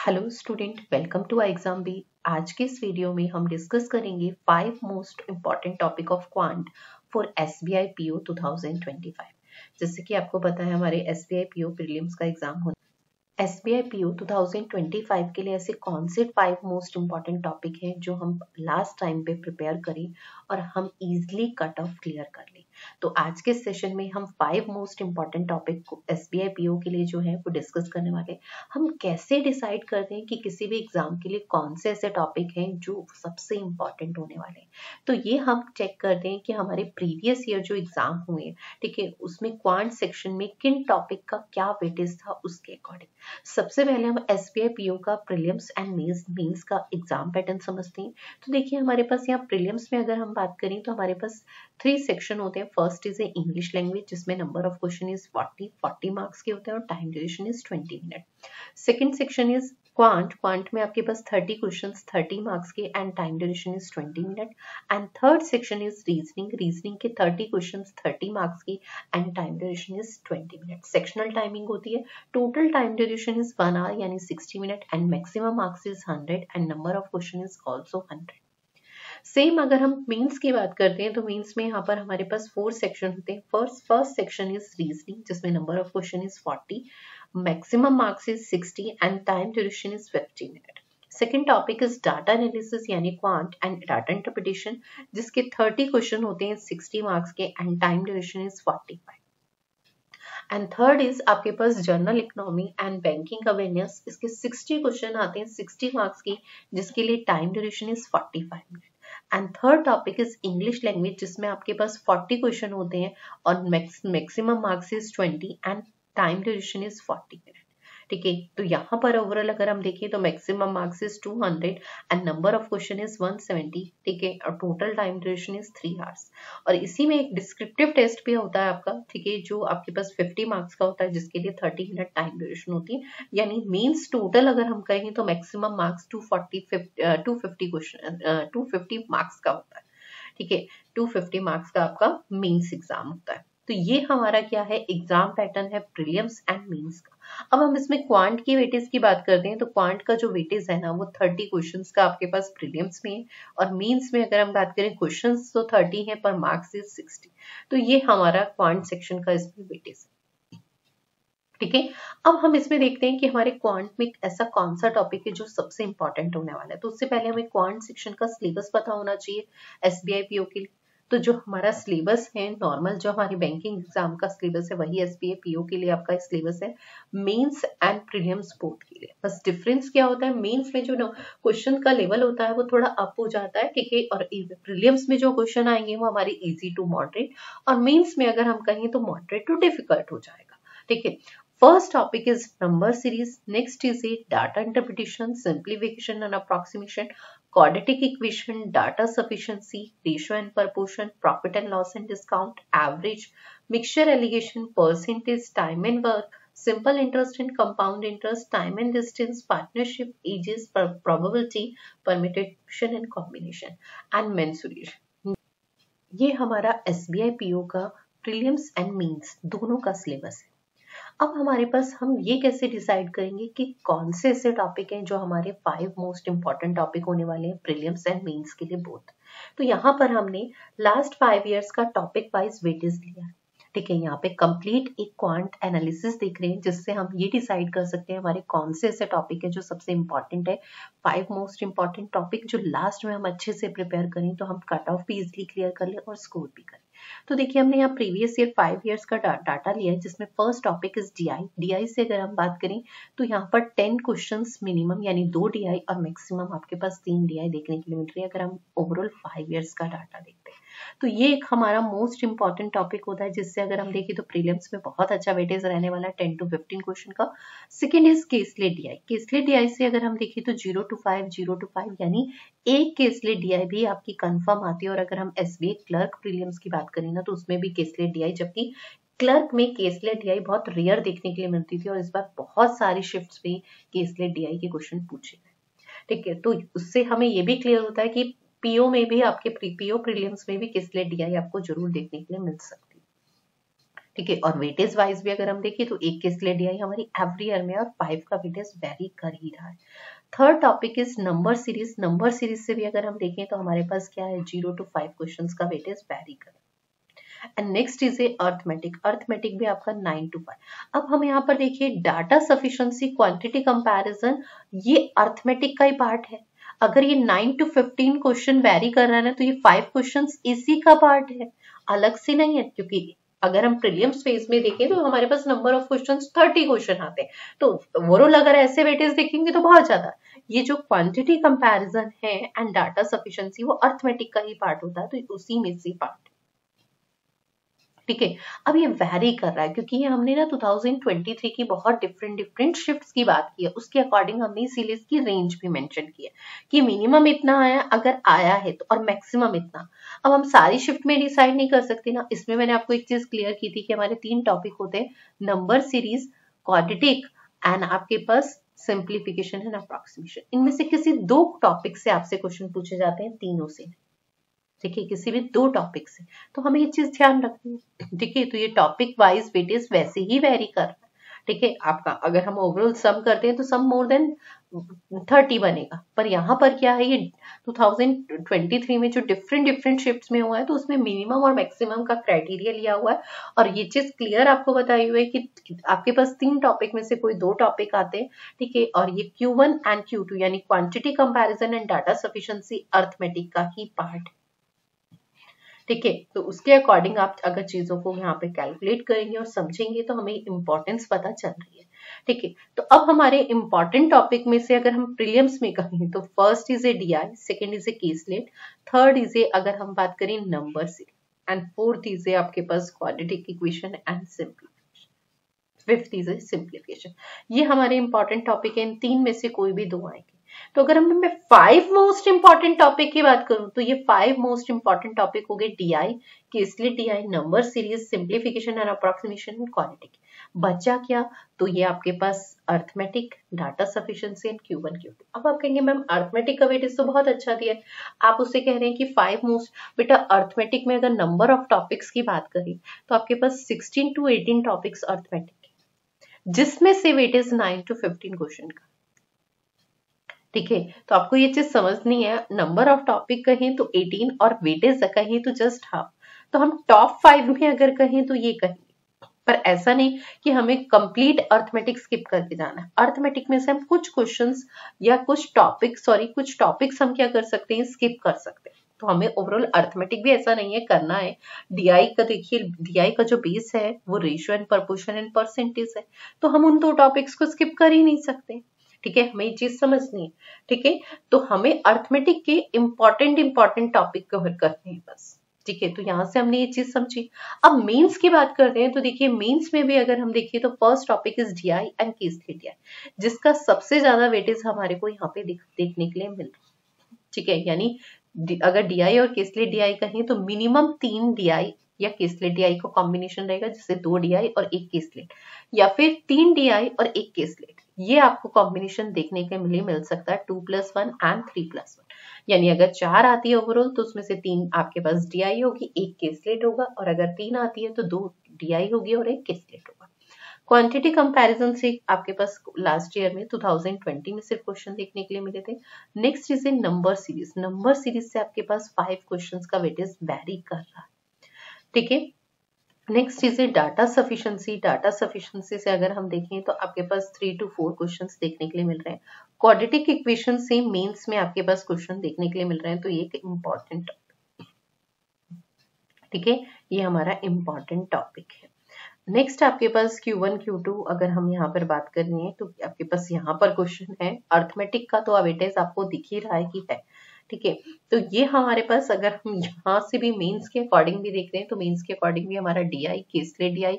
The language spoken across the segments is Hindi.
Hello student, welcome to exam B. आज के इस वीडियो में हम डिस्कस करेंगे 5 most important topic of quant for SBI PO 2025। जैसे कि आपको पता है हमारे एसबीआई पीओ प्रीलिम्स का एग्जाम होना है। एसबीआई पीओ 2025 के लिए ऐसे कौन से 5 मोस्ट इम्पॉर्टेंट टॉपिक हैं जो हम लास्ट टाइम पे प्रिपेयर करें और हम इजिली कट ऑफ क्लियर कर लें। तो आज के सेशन में हम 5 मोस्ट इम्पॉर्टेंट टॉपिक को एसबीआई पीओ के लिए जो है वो डिस्कस करने वाले हैं। हम कैसे डिसाइड करते हैं कि किसी भी एग्जाम के लिए कौन से ऐसे टॉपिक हैं जो सबसे इम्पॉर्टेंट होने वाले हैं। तो ये हम चेक करते हैं कि हमारे प्रीवियस ईयर जो एग्जाम हुए, ठीक है, उसमें क्वांट सेक्शन में किन टॉपिक का क्या वेटेज था उसके अकॉर्डिंग। सबसे पहले हम एसबीआई पीओ का प्रीलिम्स एंड मेंस का एग्जाम पैटर्न समझते हैं। तो देखिए हमारे पास यहाँ प्रीलिम्स में अगर हम बात करें तो हमारे पास 3 सेक्शन होते हैं। First is a English language जिसमें number of question is 40 marks के होते हैं और time duration is 20 minute. Second section is quant में आपके पास 30 क्वेश्चंस 30 मार्क्स के and time duration is 20 minute. And third section is reasoning के 30 क्वेश्चंस 30 मार्क्स की and time duration is 20 minute. Sectional timing होती है। Total time duration is 1 our यानी 60 minute and maximum marks is 100 and number of question is also 100। Same अगर हम मीन्स की बात करते हैं तो मीन्स में यहाँ पर हमारे पास 4 सेक्शन होते हैं। फर्स्ट सेक्शन इज रीजनिंग जिसमें number of question is 40, maximum marks is 60 and time duration is 50 minute. Second topic is data analysis यानी क्वांट एंड डाटा इंटरप्रिटेशन जिसके 30 क्वेश्चन होते हैं 60 मार्क्स के and time duration is 45। And third is आपके पास general economy and banking awareness, इसके 60 क्वेश्चन आते हैं 60 मार्क्स की जिसके लिए time duration is 45 minute. And third topic is English language जिसमें आपके पास 40 क्वेश्चन होते हैं और maximum marks is 20 and time duration is 40 minute. ठीक है, तो यहाँ पर ओवरऑल अगर हम देखें तो maximum marks is 200 and number of question is 170, ठीक है, और total time duration is 3 hours. और इसी में एक डिस्क्रिप्टिव टेस्ट भी होता है आपका, ठीक है, जो आपके पास 50 मार्क्स का होता है जिसके लिए 30 मिनट टाइम ड्यूरेशन होती है। यानी मीन्स टोटल अगर हम कहें तो मैक्सिमम मार्क्स 250 मार्क्स का होता है, ठीक है, 250 मार्क्स का आपका मेंस एग्जाम होता है। तो ये हमारा क्या है, एग्जाम पैटर्न है प्रीलिम्स एंड मेंस का। अब हम इसमें क्वांट की वेटेज की बात करते हैं तो क्वांट का जो वेटेज है ना वो 30 क्वेश्चंस का आपके पास प्रीलिम्स में है और मेंस में अगर हम बात करें क्वेश्चंस तो 30 है पर मार्क्स इज 60। तो ये हमारा क्वांट सेक्शन का इसमें वेटेज है, ठीक है। अब हम इसमें देखते हैं कि हमारे क्वांट में ऐसा कौन सा टॉपिक है जो सबसे इंपॉर्टेंट होने वाला है। तो उससे पहले हमें क्वांट सेक्शन का सिलेबस पता होना चाहिए एसबीआई पीओ के लिए। तो जो हमारा सिलेबस है नॉर्मल, जो हमारी बैंकिंग एग्जाम का सिलेबस है वही एसबीआई पीओ के लिए आपका सिलेबस है मेंस एंड प्रीलिम्स बोथ के लिए। बस डिफरेंस क्या होता है, मेंस में जो क्वेश्चन का लेवल होता है वो थोड़ा अप हो जाता है, ठीक है, और प्रीलिम्स में जो क्वेश्चन आएंगे वो हमारे इजी टू मॉडरेट और मेंस में अगर हम कहें तो मॉडरेट टू डिफिकल्ट हो जाएगा, ठीक है। First topic is number series, next is a data interpretation, simplification and approximation, quadratic equation, data sufficiency, ratio and proportion, profit and loss and discount, average, mixture allegation, percentage, time and work, simple interest and compound interest, time and distance, partnership, ages, probability, permutation and combination, and mensuration। ये हमारा एसबीआई पीओ का प्रीलिम्स एंड मेंस दोनों का सिलेबस है। अब हमारे पास हम ये कैसे डिसाइड करेंगे कि कौन से ऐसे टॉपिक हैं जो हमारे 5 मोस्ट इंपॉर्टेंट टॉपिक होने वाले हैं प्रीलिम्स एंड मेंस के लिए बोथ। तो यहाँ पर हमने लास्ट 5 इयर्स का टॉपिक वाइज वेटेज लिया, ठीक है। यहाँ पे कंप्लीट एक क्वांट एनालिसिस देख रहे हैं जिससे हम ये डिसाइड कर सकते हैं हमारे कौन से ऐसे टॉपिक है जो सबसे इंपॉर्टेंट है। 5 मोस्ट इंपॉर्टेंट टॉपिक जो लास्ट में हम अच्छे से प्रिपेयर करें तो हम कट ऑफ भी इजिली क्लियर कर ले और स्कोर भी करें। तो देखिए हमने यहाँ प्रीवियस ईयर 5 इयर्स का डाटा लिया है जिसमें फर्स्ट टॉपिक इज डीआई से अगर हम बात करें तो यहाँ पर 10 क्वेश्चंस मिनिमम यानी 2 डीआई और मैक्सिमम आपके पास 3 डीआई देखने के लिए मिल रही है अगर हम ओवरऑल 5 इयर्स का डाटा देखते हैं। तो ये एक हमारा मोस्ट इंपॉर्टेंट टॉपिक होता है जिससे अगर हम देखें तो प्रीलिम्स में बहुत अच्छा वेटेज रहने वाला है 10 to 15 क्वेश्चन का। सेकेंड इज केसलेट डीआई से अगर हम देखें तो 0 to 5 यानी एक केसलेट डीआई भी आपकी कंफर्म आती है। और अगर हम एसबीआई क्लर्क प्रीलिम्स की बात करें ना तो उसमें भी केसलेट डीआई, जबकि क्लर्क में केसलेट डीआई बहुत रेयर देखने के लिए मिलती थी और इस बार बहुत सारी शिफ्ट्स में केसलेट डीआई के क्वेश्चन पूछे गए, ठीक है। तो उससे हमें ये भी क्लियर होता है कि पीओ में भी आपके पीओ प्रीलिम्स में भी केसलेट डीआई आपको जरूर देखने के लिए मिल सकती है, ठीक है। और वेटेज वाइज भी अगर हम देखें तो 1 केस लेट DI हमारी एवरी ईयर में और 5 का वेटेज वेरी कर ही रहा है। Third topic is number series. Number series से भी अगर हम देखें तो हमारे पास क्या है 0 to 5 क्वेश्चंस का वेटेज वेरी कर। And next is a arithmetic. Arithmetic भी आपका 9 to 5। अब हम यहाँ पर देखिए डाटा सफिशिएंसी, क्वांटिटी कंपैरिजन, ये अर्थमेटिक का ही पार्ट है। अगर ये 9 to 15 क्वेश्चन वेरी कर रहा है ना तो ये 5 क्वेश्चंस इसी का पार्ट है, अलग से नहीं है। क्योंकि अगर हम प्रीलिम्स फेज में देखें तो हमारे पास नंबर ऑफ क्वेश्चंस 30 क्वेश्चन आते हैं, तो ओवरऑल अगर ऐसे वेटेज देखेंगे तो बहुत ज्यादा। ये जो क्वांटिटी कंपैरिजन है एंड डाटा सफिशिएंसी वो अर्थमेटिक का ही पार्ट होता है, तो उसी में से पार्ट। ठीक है। अब ये वैरी कर रहा है क्योंकि ये हमने ना 2023 की बहुत डिफरेंट शिफ्ट्स की बात की है, उसके अकॉर्डिंग हमने इसीलिए इसकी रेंज भी मेंशन की है कि मिनिमम इतना आया अगर आया है तो, और मैक्सिमम इतना। अब हम सारी शिफ्ट में डिसाइड नहीं कर सकते ना, इसमें मैंने आपको एक चीज क्लियर की थी कि हमारे 3 टॉपिक होते हैं, नंबर सीरीज, क्वाड्रेटिक एंड आपके पास सिंप्लीफिकेशन एंड अप्रोक्सीमेशन। इनमें से किसी 2 टॉपिक से आपसे क्वेश्चन पूछे जाते हैं, तीनों से। ठीक है, किसी भी 2 टॉपिक से, तो हमें ये चीज ध्यान रखनी है। ठीक है, तो ये टॉपिक वाइज वेटेज वैसे ही वेरी कर रहा है। ठीक है, आपका अगर हम ओवरऑल सम करते हैं तो सम मोर देन 30 बनेगा, पर यहाँ पर क्या है ये 2023 में जो डिफरेंट शिफ्ट्स में हुआ है तो उसमें मिनिमम और मैक्सिमम का क्राइटेरिया लिया हुआ है। और ये चीज क्लियर आपको बताई हुई है कि आपके पास 3 टॉपिक में से कोई 2 टॉपिक आते हैं। ठीक है, और ये Q1 एंड Q2 यानी quantity comparison and data sufficiency arithmetic का ही पार्ट है। ठीक है, तो उसके अकॉर्डिंग आप अगर चीजों को यहाँ पे कैलकुलेट करेंगे और समझेंगे तो हमें इंपॉर्टेंस पता चल रही है। ठीक है, तो अब हमारे इंपॉर्टेंट टॉपिक में से अगर हम प्रीलिम्स में कहें तो first is a DI, second is a caselet, third is a अगर हम बात करें number series, and fourth is a आपके पास quadratic equation and simplification, fifth is a simplification. ये हमारे इंपॉर्टेंट टॉपिक है, इन 3 में से कोई भी 2 आएंगे। तो अगर हम मैं 5 मोस्ट इंपॉर्टेंट टॉपिक की बात करूं तो ये 5 मोस्ट इंपॉर्टेंट टॉपिक हो गए DI, caselet DI, number series, simplification and approximation and quadratic. बचा क्या, तो ये आपके पास arithmetic, data sufficiency and Q1 Q2। अब आप कहेंगे मैम अर्थमेटिक का वेटेज तो बहुत अच्छा दिया है, आप उससे कह रहे हैं कि 5 मोस्ट। बेटा अर्थमेटिक में अगर नंबर ऑफ टॉपिक्स की बात करें तो आपके पास 16 to 18 टॉपिक्स अर्थमेटिक है, जिसमें से वेटेज 9 to 15 क्वेश्चन का। ठीक है, तो आपको ये चीज समझनी है, नंबर ऑफ टॉपिक कहें तो 18 और वेटेज कहें तो जस्ट हाफ। तो हम टॉप 5 में अगर कहें तो ये कहेंगे, पर ऐसा नहीं कि हमें कंप्लीट अर्थमेटिक स्किप करके जाना है। अर्थमेटिक में से हम कुछ क्वेश्चंस या कुछ टॉपिक्स हम क्या कर सकते हैं, स्किप कर सकते हैं। तो हमें ओवरऑल अर्थमेटिक भी ऐसा नहीं है करना है। DI का देखिए, DI का जो बेस है वो ratio and proportion and percentage है, तो हम उन 2 टॉपिक्स को स्किप कर ही नहीं सकते। ठीक है, हमें ये चीज समझनी है। ठीक है, तो हमें अर्थमेटिक के इंपॉर्टेंट टॉपिक कवर करने हैं बस। ठीक है, तो यहां से हमने ये चीज समझी। अब मेंस की बात करते हैं तो देखिए मेंस में भी अगर हम देखिए तो first topic is DI and caselet DI, जिसका सबसे ज्यादा वेटेज हमारे को यहाँ पे देखने के लिए मिल रहा है। ठीक है, यानी अगर DI और केसलेट DI कहें तो मिनिमम 3 DI या केसलेट DI का कॉम्बिनेशन रहेगा, जैसे 2 DI और 1 केसलेट, या फिर 3 DI और 1 केसलेट। ये आपको कॉम्बिनेशन देखने के लिए मिल सकता है 2+1 एंड 3+1। यानी अगर 4 आती है ओवरऑल तो उसमें से 3 आपके पास DI होगी, 1 केसलेट होगा, और अगर 3 आती है तो 2 DI होगी और 1 केसलेट होगा। क्वांटिटी कंपैरिजन से आपके पास लास्ट ईयर में 2020 में सिर्फ क्वेश्चन देखने के लिए मिले थे। Next is a number series. Number series से आपके पास 5 क्वेश्चंस का वेटेज वेरी कर रहा है। ठीक है, next is a data sufficiency. Data sufficiency से अगर हम देखें तो आपके पास 3 to 4 क्वेश्चंस देखने के लिए मिल रहे हैं। क्वाड्रेटिक इक्वेशन से मेंस में आपके पास क्वेश्चन देखने के लिए मिल रहे हैं, तो ये एक इम्पॉर्टेंट टॉपिक। ठीक है, ये हमारा इम्पॉर्टेंट टॉपिक है। नेक्स्ट आपके पास Q1 Q2 अगर हम यहाँ पर बात करनी है तो आपके पास यहाँ पर क्वेश्चन है अर्थमेटिक का, तो वेटेज आपको दिख ही रहा है कि है। ठीक है, तो ये हमारे पास अगर हम यहाँ से भी मेंस के अकॉर्डिंग भी देख रहे हैं तो मेंस के अकॉर्डिंग भी हमारा DI, caselet DI,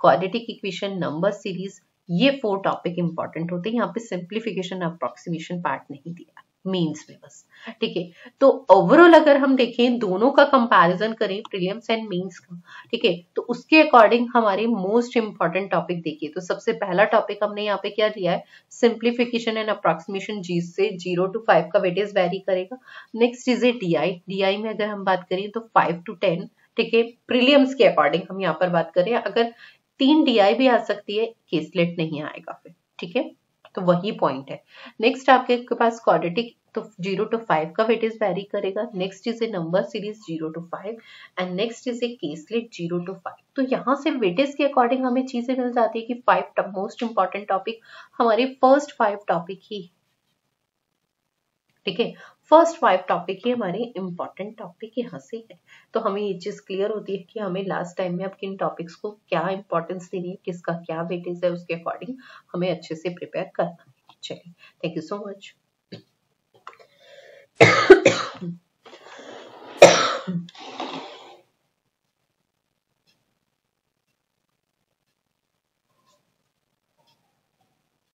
quadratic equation, number series, ये 4 टॉपिक इंपॉर्टेंट होते हैं। यहाँ पे सिंप्लीफिकेशन अप्रोक्सीमेशन पार्ट नहीं दिया मेंस में बस। ठीक है, तो ओवरऑल अगर हम देखें दोनों का कंपैरिजन करें प्रीलिम्स एंड मेंस का, ठीक है, तो उसके अकॉर्डिंग हमारे मोस्ट इंपॉर्टेंट टॉपिक देखिए। तो सबसे पहला टॉपिक हमने यहाँ पे क्या दिया है, सिंप्लीफिकेशन एंड अप्रोक्सीमेशन, जिससे 0 to 5 का वेटेज वेरी करेगा। Next is a DI। DI में अगर हम बात करें तो 5 to 10 ठीक है, प्रीलियम्स के अकॉर्डिंग हम यहाँ पर बात करें, अगर 3 DI भी आ सकती है, केसलेट नहीं आएगा फिर, ठीक है, तो वही पॉइंट है। नेक्स्ट आपके पास क्वाड्रेटिक, तो 0 to 5 का वेटेज वेरी करेगा। Next is a number series 0 to 5 and next is a caselet 0 to 5। तो यहाँ से वेटेज के अकॉर्डिंग हमें चीजें मिल जाती है कि 5 मोस्ट इंपॉर्टेंट टॉपिक हमारे फर्स्ट 5 टॉपिक ही, ठीक है, फर्स्ट 5 टॉपिक ही हमारे इंपॉर्टेंट टॉपिक यहाँ से है। तो हमें ये चीज क्लियर होती है कि हमें लास्ट टाइम में अब किन टॉपिक्स को क्या इंपॉर्टेंस देनी है, किसका क्या वेटेज है, उसके अकॉर्डिंग हमें अच्छे से प्रिपेयर करना है। चलिए, थैंक यू सो मच।